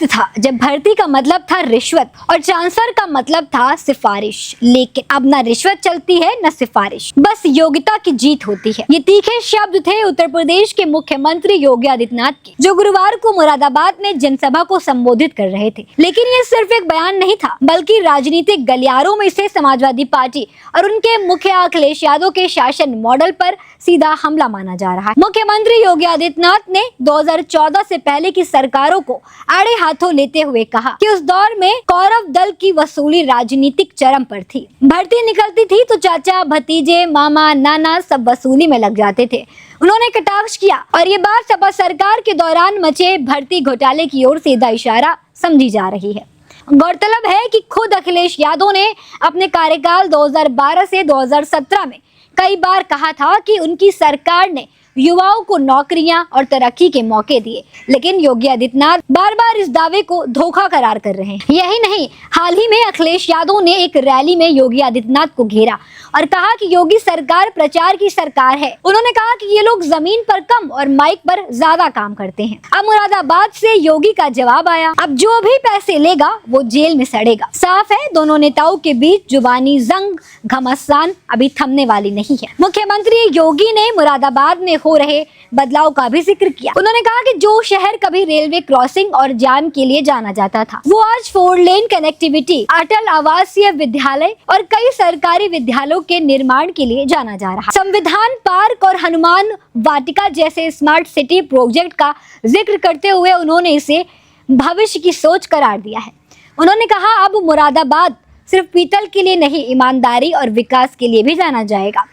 वक्त था जब भर्ती का मतलब था रिश्वत और ट्रांसफर का मतलब था सिफारिश, लेकिन अब न रिश्वत चलती है न सिफारिश, बस योग्यता की जीत होती है। ये तीखे शब्द थे उत्तर प्रदेश के मुख्यमंत्री योगी आदित्यनाथ के, जो गुरुवार को मुरादाबाद में जनसभा को संबोधित कर रहे थे। लेकिन ये सिर्फ एक बयान नहीं था, बल्कि राजनीतिक गलियारों में से समाजवादी पार्टी और उनके मुखिया अखिलेश यादव के शासन मॉडल पर सीधा हमला माना जा रहा है। मुख्यमंत्री योगी आदित्यनाथ ने 2014 से पहले की सरकारों को आड़े हाथों लेते हुए कहा कि उस दौर में कौरव दल की वसूली राजनीतिक चरम पर थी। भर्ती निकलती थी तो चाचा, भतीजे, मामा, नाना सब वसूली में लग जाते थे। उन्होंने कटाक्ष किया और ये बात सपा सरकार के दौरान मचे भर्ती घोटाले की ओर सीधा इशारा समझी जा रही है। गौरतलब है कि खुद अखिलेश यादव ने अपने कार्यकाल 2012 से 2017 में कई बार कहा था कि उनकी सरकार ने युवाओं को नौकरियां और तरक्की के मौके दिए, लेकिन योगी आदित्यनाथ बार बार इस दावे को धोखा करार कर रहे हैं। यही नहीं, हाल ही में अखिलेश यादव ने एक रैली में योगी आदित्यनाथ को घेरा और कहा कि योगी सरकार प्रचार की सरकार है। उन्होंने कहा कि ये लोग जमीन पर कम और माइक पर ज्यादा काम करते हैं। अब मुरादाबाद से योगी का जवाब आया, अब जो भी पैसे लेगा वो जेल में सड़ेगा। साफ है, दोनों नेताओं के बीच जुबानी जंग घमासान अभी थमने वाली नहीं है। मुख्यमंत्री योगी ने मुरादाबाद में हो रहे बदलाव का भी जिक्र किया। उन्होंने कहा कि जो शहर कभी रेलवे क्रॉसिंग और जाम के लिए जाना जाता था, वो आज 4 लेन कनेक्टिविटी, अटल आवासीय विद्यालय और कई सरकारी विद्यालयों के निर्माण के लिए जाना जा रहा है। संविधान पार्क और हनुमान वाटिका जैसे स्मार्ट सिटी प्रोजेक्ट का जिक्र करते हुए उन्होंने इसे भविष्य की सोच करार दिया है। उन्होंने कहा, अब मुरादाबाद सिर्फ पीतल के लिए नहीं, ईमानदारी और विकास के लिए भी जाना जाएगा।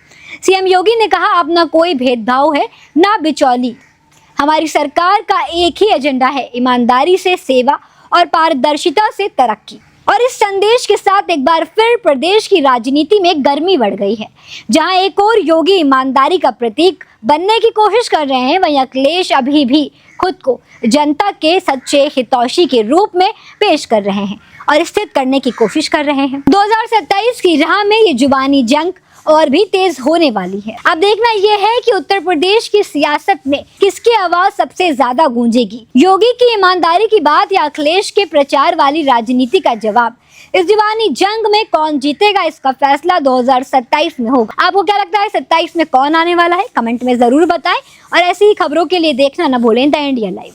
सीएम योगी ने कहा, अब ना कोई भेदभाव है ना बिचौली, हमारी सरकार का एक ही एजेंडा है, ईमानदारी से सेवा और पारदर्शिता से तरक्की। और इस संदेश के साथ एक बार फिर प्रदेश की राजनीति में गर्मी बढ़ गई है। जहां एक और योगी ईमानदारी का प्रतीक बनने की कोशिश कर रहे हैं, वहीं अखिलेश अभी भी खुद को जनता के सच्चे हितैषी के रूप में पेश कर रहे हैं और स्थित करने की कोशिश कर रहे हैं। 2027 की राह में ये जुबानी जंग और भी तेज होने वाली है। अब देखना यह है कि उत्तर प्रदेश की सियासत में किसकी आवाज सबसे ज्यादा गूंजेगी, योगी की ईमानदारी की बात या अखिलेश के प्रचार वाली राजनीति का जवाब। इस जुबानी जंग में कौन जीतेगा, इसका फैसला 2027 में होगा। आपको क्या लगता है 27 में कौन आने वाला है? कमेंट में जरूर बताएं और ऐसी ही खबरों के लिए देखना न भूलें द इंडिया लाइव।